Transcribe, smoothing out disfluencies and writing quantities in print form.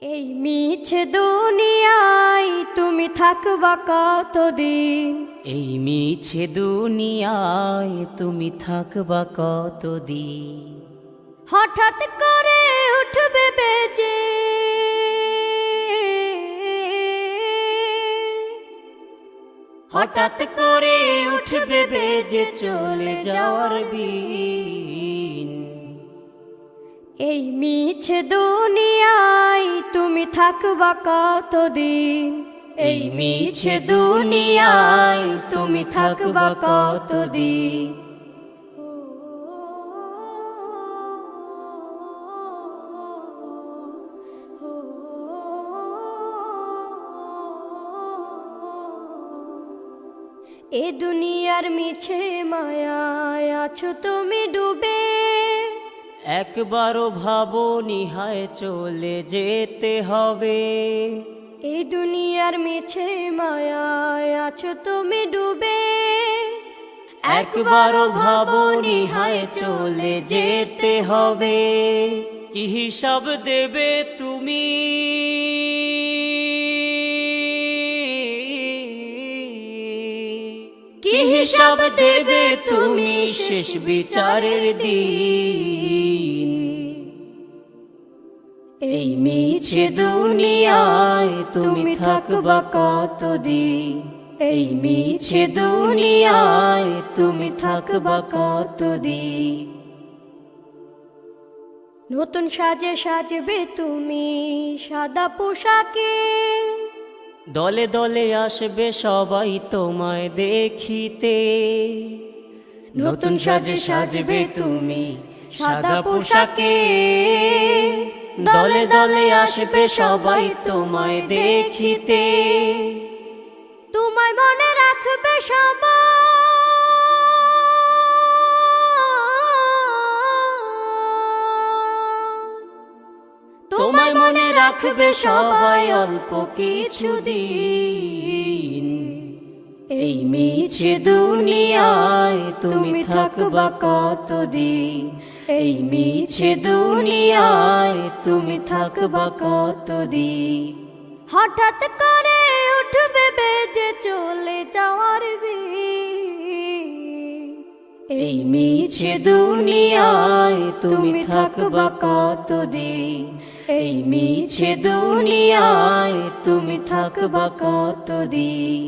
এই মিছে দুনিয়ায় তুমি থাকবা কতদিন? এই মিছে দুনিয়ায় তুমি থাকবা কতদিন? হঠাৎ করে উঠবে বেজে হঠাৎ করে উঠবে বেজে চলে যাওয়ার বিন। এই মিছে দুনিয়ায় তুমি থাকবা কতদিন? এই মিছে দুনিয়ায় তুমি থাকবা কতদিন? এ দুনিয়ার মিছে মায়ায় আছো তুমি ডুবে, একবারও ভাবনি হায় চলে যেতে হবে। এই দুনিয়ার মিছে মায়ায় আছো তুমি ডুবে, একবারও ভাবনি হায় চলে যেতে হবে। কি হিসাব দেবে তুমি? কি হিসাব দেবে তুমি শেষ বিচারের দিন? এই মিছে দুনিয়ায় তুমি থাকবা কতদিন? এই মিছে দুনিয়ায় তুমি থাকবা কতদিন? নতুন সাজে সাজবে তুমি সাদা পোশাকে, দলে দলে আসবে সবাই তোমায় দেখিতে। নতুন সাজে সাজবে তুমি সাদা পোশাকে, দলে দলে আসবে সবাই তোমায় দেখিতে। তোমায় মনে রাখবে সবাই, তোমায় মনে রাখবে সবাই অল্প কিছুদিন। এই মিছে দুনিয়ায় তুমি থাকবা কতদিন? এই মিছে দুনিয়ায় তুমি থাকবা কতদিন? হঠাৎ করে উঠবে বেজে চলে যাওয়ার বিন। এই মিছে দুনিয়ায় তুমি থাকবা কতদিন? এই মিছে দুনিয়ায় তুমি থাকবা কতদিন?